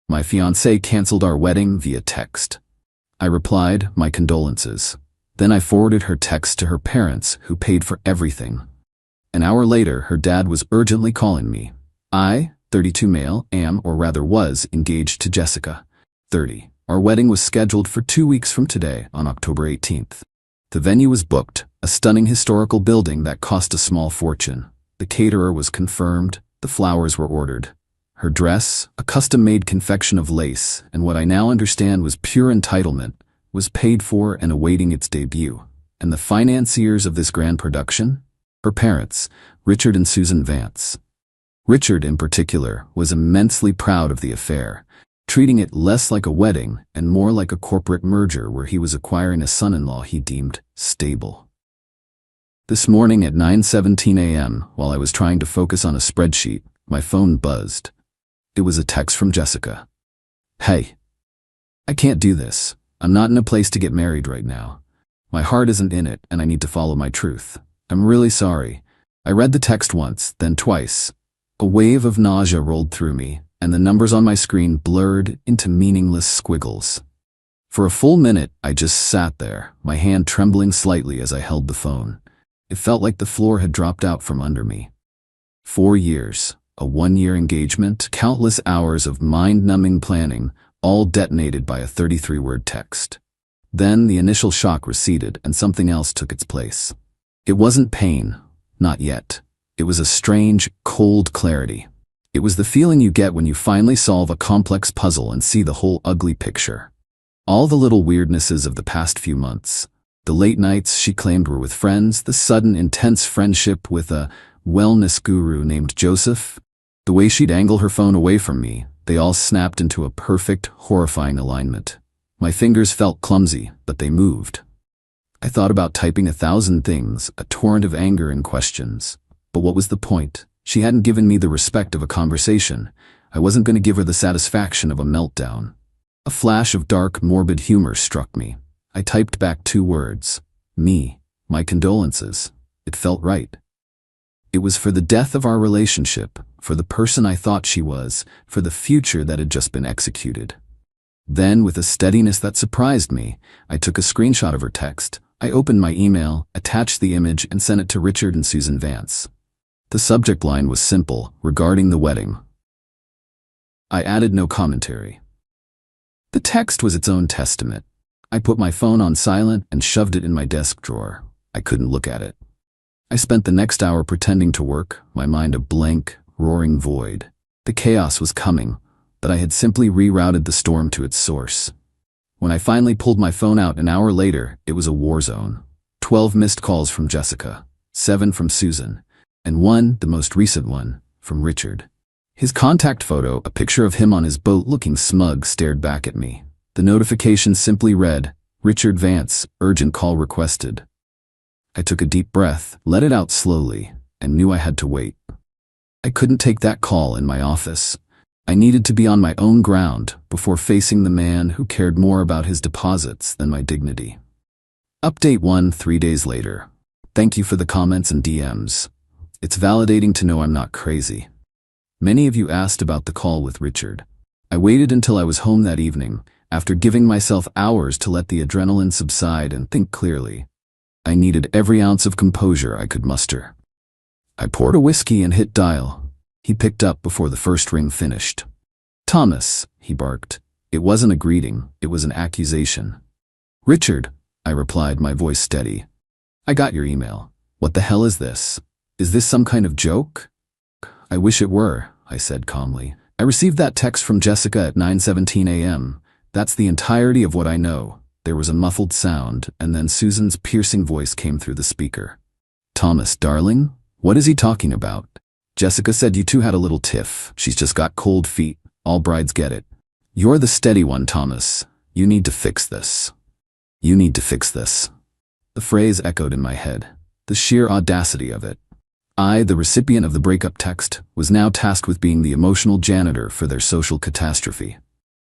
My fiancée canceled our wedding via text. I replied, my condolences. Then I forwarded her text to her parents, who paid for everything. An hour later, her dad was urgently calling me. I, 32 male, am, or rather was, engaged to Jessica, 30. Our wedding was scheduled for 2 weeks from today, on October 18th. The venue was booked, a stunning historical building that cost a small fortune. The caterer was confirmed, the flowers were ordered. Her dress, a custom-made confection of lace, and what I now understand was pure entitlement, was paid for and awaiting its debut. And the financiers of this grand production? Her parents, Richard and Susan Vance. Richard, in particular, was immensely proud of the affair, treating it less like a wedding and more like a corporate merger where he was acquiring a son-in-law he deemed stable. This morning at 9:17 a.m., while I was trying to focus on a spreadsheet, my phone buzzed. It was a text from Jessica. Hey, I can't do this. I'm not in a place to get married right now. My heart isn't in it, and I need to follow my truth. I'm really sorry. I read the text once, then twice. A wave of nausea rolled through me, and the numbers on my screen blurred into meaningless squiggles. For a full minute, I just sat there, my hand trembling slightly as I held the phone. It felt like the floor had dropped out from under me. 4 years, a 1-year engagement, countless hours of mind-numbing planning, all detonated by a 33-word text. Then the initial shock receded and something else took its place. It wasn't pain, not yet. It was a strange, cold clarity. It was the feeling you get when you finally solve a complex puzzle and see the whole ugly picture. All the little weirdnesses of the past few months. The late nights she claimed were with friends, the sudden intense friendship with a wellness guru named Joseph, the way she'd angle her phone away from me, they all snapped into a perfect, horrifying alignment. My fingers felt clumsy, but they moved. I thought about typing 1,000 things, a torrent of anger and questions. But what was the point? She hadn't given me the respect of a conversation. I wasn't going to give her the satisfaction of a meltdown. A flash of dark, morbid humor struck me. I typed back 2 words. Me. My condolences. It felt right. It was for the death of our relationship, for the person I thought she was, for the future that had just been executed. Then, with a steadiness that surprised me, I took a screenshot of her text. I opened my email, attached the image, and sent it to Richard and Susan Vance. The subject line was simple, regarding the wedding. I added no commentary. The text was its own testament. I put my phone on silent and shoved it in my desk drawer. I couldn't look at it. I spent the next hour pretending to work, my mind a blank, roaring void. The chaos was coming, but I had simply rerouted the storm to its source. When I finally pulled my phone out an hour later, it was a war zone. 12 missed calls from Jessica, 7 from Susan, and 1, the most recent one, from Richard. His contact photo, a picture of him on his boat looking smug, stared back at me. The notification simply read, Richard Vance, urgent call requested. I took a deep breath, let it out slowly, and knew I had to wait. I couldn't take that call in my office. I needed to be on my own ground before facing the man who cared more about his deposits than my dignity. Update 1 3 days later. Thank you for the comments and DMs. It's validating to know I'm not crazy. Many of you asked about the call with Richard. I waited until I was home that evening, after giving myself hours to let the adrenaline subside and think clearly. I needed every ounce of composure I could muster. I poured a whiskey and hit dial. He picked up before the first ring finished. Thomas, he barked. It wasn't a greeting, it was an accusation. Richard, I replied, my voice steady. I got your email. What the hell is this? Is this some kind of joke? I wish it were, I said calmly. I received that text from Jessica at 9:17 a.m. That's the entirety of what I know. There was a muffled sound, and then Susan's piercing voice came through the speaker. Thomas, darling? What is he talking about? Jessica said you two had a little tiff. She's just got cold feet. All brides get it. You're the steady one, Thomas. You need to fix this. You need to fix this. The phrase echoed in my head. The sheer audacity of it. I, the recipient of the breakup text, was now tasked with being the emotional janitor for their social catastrophe.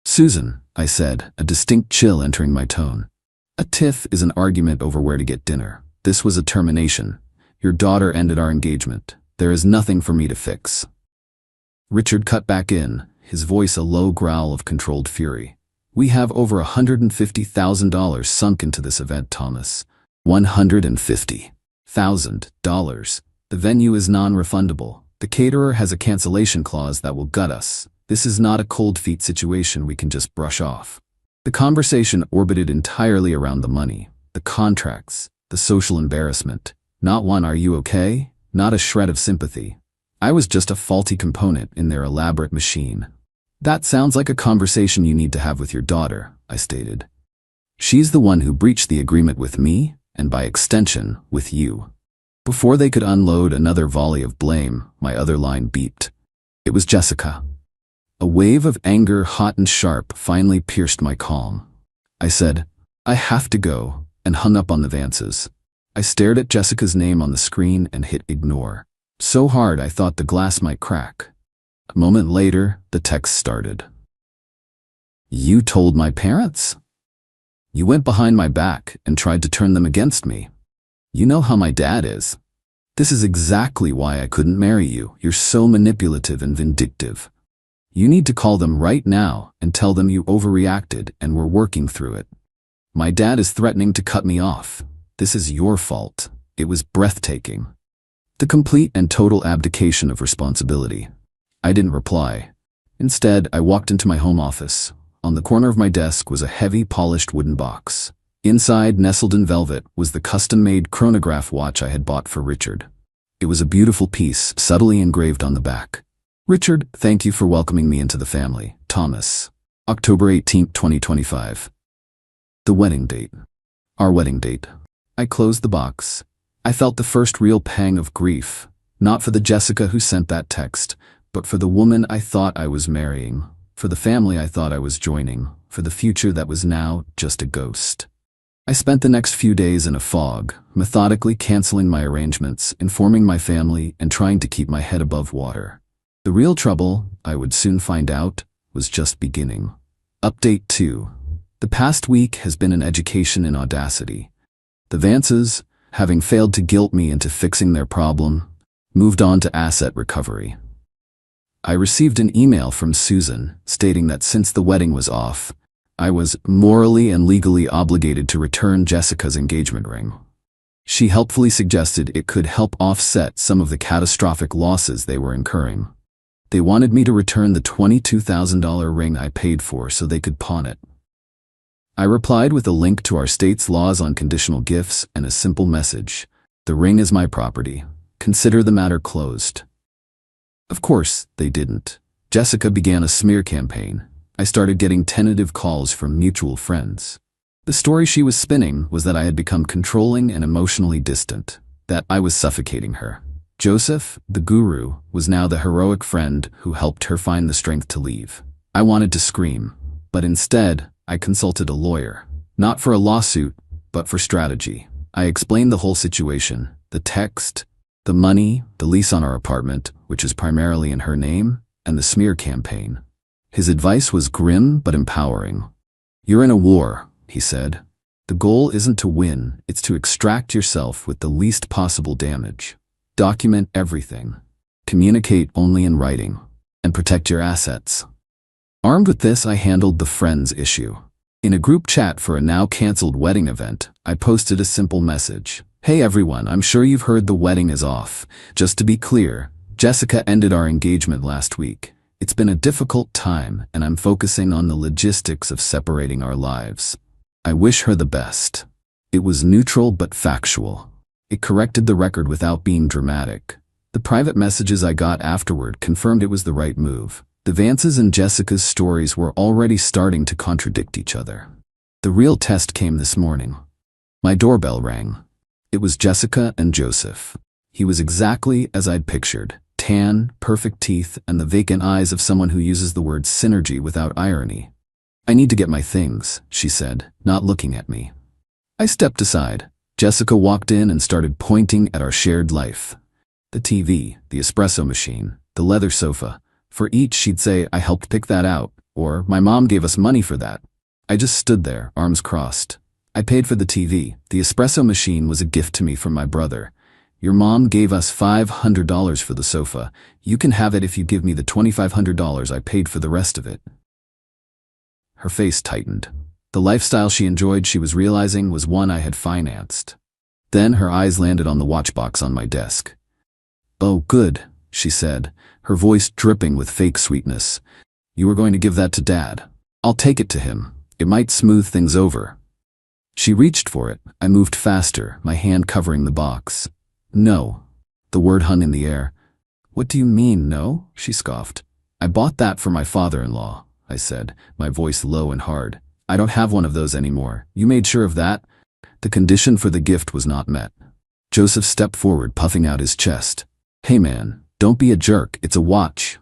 Susan, I said, a distinct chill entering my tone. A tiff is an argument over where to get dinner. This was a termination. Your daughter ended our engagement. There is nothing for me to fix. Richard cut back in, his voice a low growl of controlled fury. "We have over $150,000 sunk into this event, Thomas. $150,000. The venue is non-refundable. The caterer has a cancellation clause that will gut us. This is not a cold feet situation we can just brush off." The conversation orbited entirely around the money, the contracts, the social embarrassment. Not one "are you okay?" Not a shred of sympathy. I was just a faulty component in their elaborate machine. "That sounds like a conversation you need to have with your daughter," I stated. "She's the one who breached the agreement with me, and by extension, with you." Before they could unload another volley of blame, my other line beeped. It was Jessica. A wave of anger, hot and sharp, finally pierced my calm. I said, "I have to go," and hung up on the Vances. I stared at Jessica's name on the screen and hit ignore. So hard I thought the glass might crack. A moment later, the text started. "You told my parents? You went behind my back and tried to turn them against me. You know how my dad is. This is exactly why I couldn't marry you. You're so manipulative and vindictive. You need to call them right now and tell them you overreacted and we're working through it. My dad is threatening to cut me off. This is your fault." It was breathtaking. The complete and total abdication of responsibility. I didn't reply. Instead, I walked into my home office. On the corner of my desk was a heavy, polished wooden box. Inside, nestled in velvet, was the custom-made chronograph watch I had bought for Richard. It was a beautiful piece, subtly engraved on the back. "Richard, thank you for welcoming me into the family. Thomas. October 18, 2025. The wedding date. Our wedding date." I closed the box. I felt the first real pang of grief, not for the Jessica who sent that text, but for the woman I thought I was marrying, for the family I thought I was joining, for the future that was now just a ghost. I spent the next few days in a fog, methodically canceling my arrangements, informing my family, and trying to keep my head above water. The real trouble, I would soon find out, was just beginning. Update 2. The past week has been an education in audacity. The Vances, having failed to guilt me into fixing their problem, moved on to asset recovery. I received an email from Susan stating that since the wedding was off, I was morally and legally obligated to return Jessica's engagement ring. She helpfully suggested it could help offset some of the catastrophic losses they were incurring. They wanted me to return the $22,000 ring I paid for so they could pawn it. I replied with a link to our state's laws on conditional gifts and a simple message: "The ring is my property. Consider the matter closed." Of course, they didn't. Jessica began a smear campaign. I started getting tentative calls from mutual friends. The story she was spinning was that I had become controlling and emotionally distant, that I was suffocating her. Joseph, the guru, was now the heroic friend who helped her find the strength to leave. I wanted to scream, but instead, I consulted a lawyer. Not for a lawsuit, but for strategy. I explained the whole situation, the text, the money, the lease on our apartment, which is primarily in her name, and the smear campaign. His advice was grim but empowering. "You're in a war," he said. "The goal isn't to win, it's to extract yourself with the least possible damage. Document everything. Communicate only in writing. And protect your assets." Armed with this, I handled the friends issue. In a group chat for a now-canceled wedding event, I posted a simple message. "Hey everyone, I'm sure you've heard the wedding is off. Just to be clear, Jessica ended our engagement last week. It's been a difficult time, and I'm focusing on the logistics of separating our lives. I wish her the best." It was neutral but factual. It corrected the record without being dramatic. The private messages I got afterward confirmed it was the right move. The Vances and Jessica's stories were already starting to contradict each other. The real test came this morning. My doorbell rang. It was Jessica and Joseph. He was exactly as I'd pictured. Tan, perfect teeth, and the vacant eyes of someone who uses the word synergy without irony. "I need to get my things," she said, not looking at me. I stepped aside. Jessica walked in and started pointing at our shared life. The TV, the espresso machine, the leather sofa. For each, she'd say, "I helped pick that out," or "My mom gave us money for that." I just stood there, arms crossed. I paid for the TV. The espresso machine was a gift to me from my brother. Your mom gave us $500 for the sofa. You can have it if you give me the $2,500 I paid for the rest of it. Her face tightened. The lifestyle she enjoyed, she was realizing, was one I had financed. Then her eyes landed on the watch box on my desk. "Oh, good," she said, her voice dripping with fake sweetness. "You were going to give that to Dad. I'll take it to him. It might smooth things over." She reached for it. I moved faster, my hand covering the box. "No." The word hung in the air. "What do you mean, no?" she scoffed. "I bought that for my father-in-law," I said, my voice low and hard. "I don't have one of those anymore. You made sure of that?" The condition for the gift was not met. Joseph stepped forward, puffing out his chest. "Hey man, don't be a jerk, it's a watch."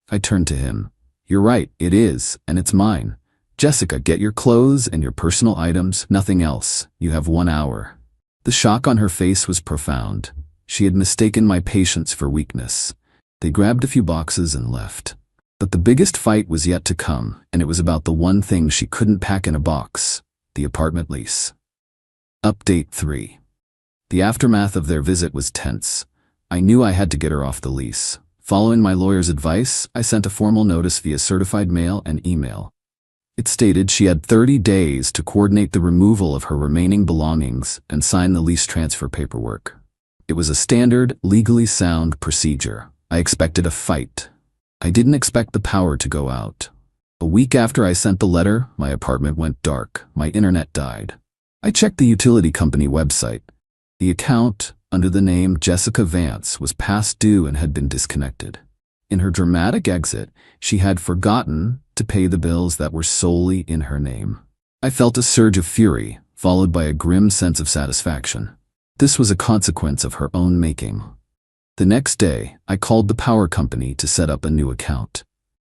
I turned to him. "You're right, it is, and it's mine. Jessica, get your clothes and your personal items, nothing else. You have 1 hour." The shock on her face was profound. She had mistaken my patience for weakness. They grabbed a few boxes and left. But the biggest fight was yet to come, and it was about the one thing she couldn't pack in a box: the apartment lease. Update 3. The aftermath of their visit was tense. I knew I had to get her off the lease. Following my lawyer's advice, I sent a formal notice via certified mail and email. It stated she had 30 days to coordinate the removal of her remaining belongings and sign the lease transfer paperwork. It was a standard, legally sound procedure. I expected a fight. I didn't expect the power to go out. A week after I sent the letter, my apartment went dark. My internet died. I checked the utility company website. The account, under the name Jessica Vance, was past due and had been disconnected. In her dramatic exit, she had forgotten to pay the bills that were solely in her name. I felt a surge of fury, followed by a grim sense of satisfaction. This was a consequence of her own making. The next day, I called the power company to set up a new account.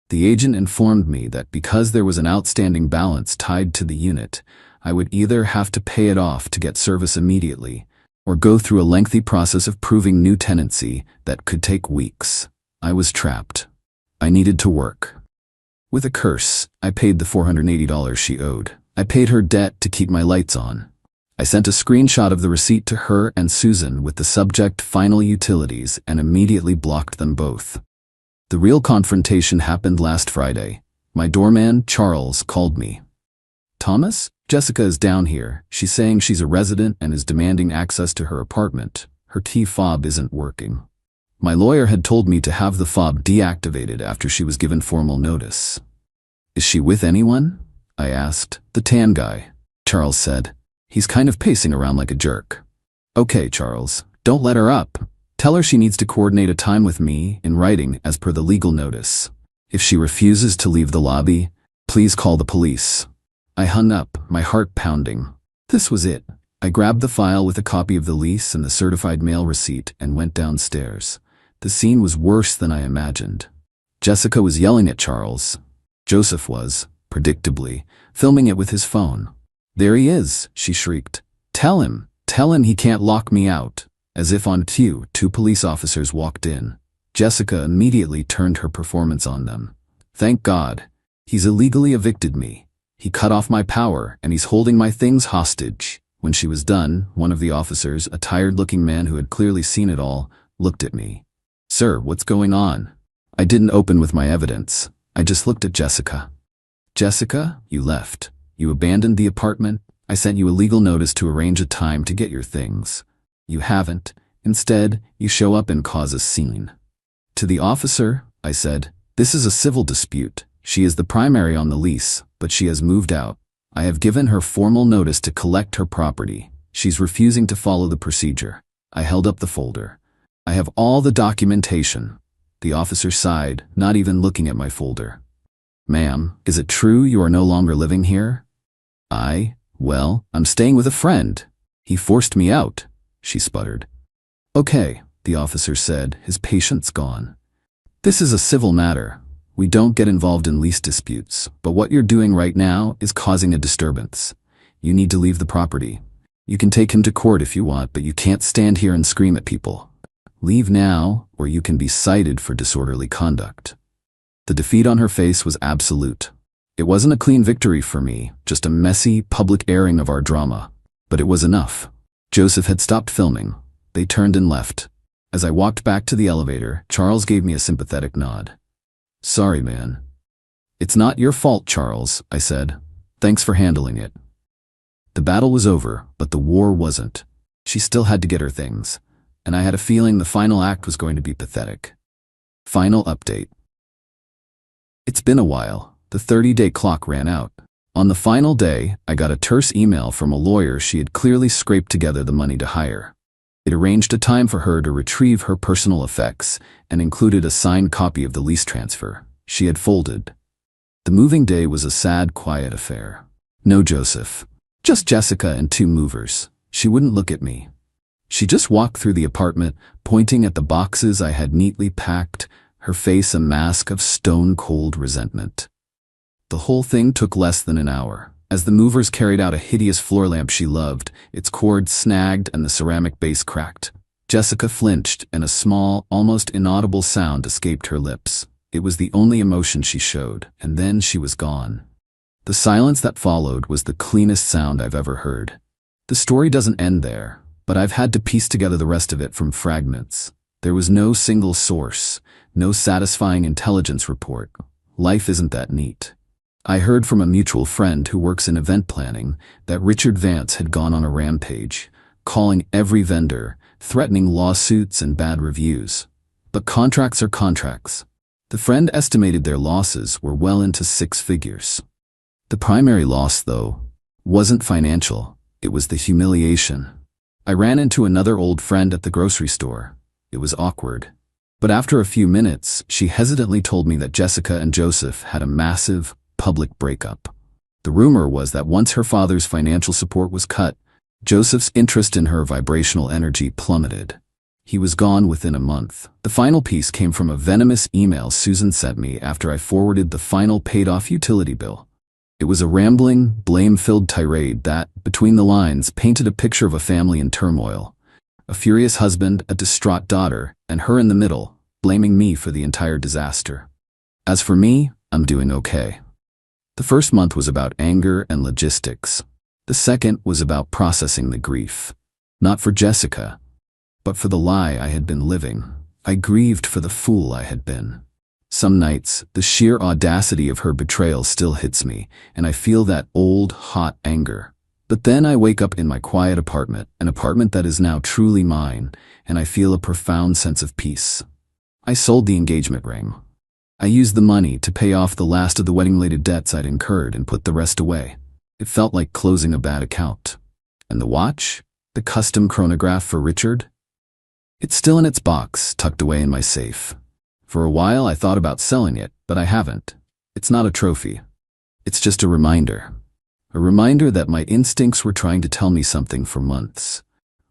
The agent informed me that because there was an outstanding balance tied to the unit, I would either have to pay it off to get service immediately, or go through a lengthy process of proving new tenancy that could take weeks. I was trapped. I needed to work. With a curse, I paid the $480 she owed. I paid her debt to keep my lights on. I sent a screenshot of the receipt to her and Susan with the subject "Final Utilities" and immediately blocked them both. The real confrontation happened last Friday. My doorman, Charles, called me. "Thomas, Jessica is down here. She's saying she's a resident and is demanding access to her apartment. Her key fob isn't working." My lawyer had told me to have the fob deactivated after she was given formal notice. "Is she with anyone?" I asked. "The tan guy," Charles said. "He's kind of pacing around like a jerk." "Okay, Charles, don't let her up. Tell her she needs to coordinate a time with me in writing as per the legal notice. If she refuses to leave the lobby, please call the police." I hung up, my heart pounding. This was it. I grabbed the file with a copy of the lease and the certified mail receipt and went downstairs. The scene was worse than I imagined. Jessica was yelling at Charles. Joseph was, predictably, filming it with his phone. "There he is," she shrieked. Tell him he can't lock me out." As if on cue, 2 police officers walked in. Jessica immediately turned her performance on them. "Thank God. He's illegally evicted me. He cut off my power and he's holding my things hostage." When she was done, one of the officers, a tired-looking man who had clearly seen it all, looked at me. "Sir, what's going on?" I didn't open with my evidence. I just looked at Jessica. "Jessica, you left. You abandoned the apartment. I sent you a legal notice to arrange a time to get your things. You haven't. Instead, you show up and cause a scene." To the officer, I said, "This is a civil dispute. She is the primary on the lease, but she has moved out. I have given her formal notice to collect her property. She's refusing to follow the procedure." I held up the folder. "I have all the documentation." The officer sighed, not even looking at my folder. "Ma'am, is it true you are no longer living here?" Well, I'm staying with a friend. He forced me out," she sputtered. "Okay," the officer said, his patience gone. "This is a civil matter. We don't get involved in lease disputes, but what you're doing right now is causing a disturbance. You need to leave the property. You can take him to court if you want, but you can't stand here and scream at people. Leave now, or you can be cited for disorderly conduct." The defeat on her face was absolute. It wasn't a clean victory for me, just a messy, public airing of our drama. But it was enough. Joseph had stopped filming. They turned and left. As I walked back to the elevator, Charles gave me a sympathetic nod. Sorry, man. It's not your fault, Charles, I said. Thanks for handling it. The battle was over, but the war wasn't. She still had to get her things, and I had a feeling the final act was going to be pathetic. Final update. It's been a while. The 30-day clock ran out. On the final day, I got a terse email from a lawyer she had clearly scraped together the money to hire. It arranged a time for her to retrieve her personal effects and included a signed copy of the lease transfer she had folded. The moving day was a sad, quiet affair. No Joseph. Just Jessica and 2 movers. She wouldn't look at me. She just walked through the apartment, pointing at the boxes I had neatly packed, her face a mask of stone-cold resentment. The whole thing took less than an hour. As the movers carried out a hideous floor lamp she loved, its cord snagged and the ceramic base cracked. Jessica flinched, and a small, almost inaudible sound escaped her lips. It was the only emotion she showed, and then she was gone. The silence that followed was the cleanest sound I've ever heard. The story doesn't end there, but I've had to piece together the rest of it from fragments. There was no single source, no satisfying intelligence report. Life isn't that neat. I heard from a mutual friend who works in event planning that Richard Vance had gone on a rampage, calling every vendor, threatening lawsuits and bad reviews. But contracts are contracts. The friend estimated their losses were well into 6 figures. The primary loss, though, wasn't financial. It was the humiliation. I ran into another old friend at the grocery store. It was awkward. But after a few minutes, she hesitantly told me that Jessica and Joseph had a massive, public breakup. The rumor was that once her father's financial support was cut, Joseph's interest in her vibrational energy plummeted. He was gone within a month. The final piece came from a venomous email Susan sent me after I forwarded the final paid-off utility bill. It was a rambling, blame-filled tirade that, between the lines, painted a picture of a family in turmoil. A furious husband, a distraught daughter, and her in the middle, blaming me for the entire disaster. As for me, I'm doing okay. The first month was about anger and logistics. The second was about processing the grief. Not for Jessica, but for the lie I had been living. I grieved for the fool I had been. Some nights, the sheer audacity of her betrayal still hits me, and I feel that old, hot anger. But then I wake up in my quiet apartment, an apartment that is now truly mine, and I feel a profound sense of peace. I sold the engagement ring. I used the money to pay off the last of the wedding-related debts I'd incurred and put the rest away. It felt like closing a bad account. And the watch? The custom chronograph for Richard? It's still in its box, tucked away in my safe. For a while I thought about selling it, but I haven't. It's not a trophy. It's just a reminder. A reminder that my instincts were trying to tell me something for months.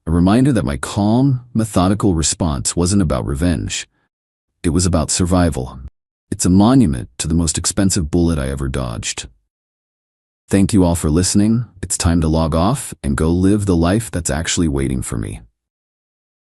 A reminder that my calm, methodical response wasn't about revenge. It was about survival. It's a monument to the most expensive bullet I ever dodged. Thank you all for listening. It's time to log off and go live the life that's actually waiting for me.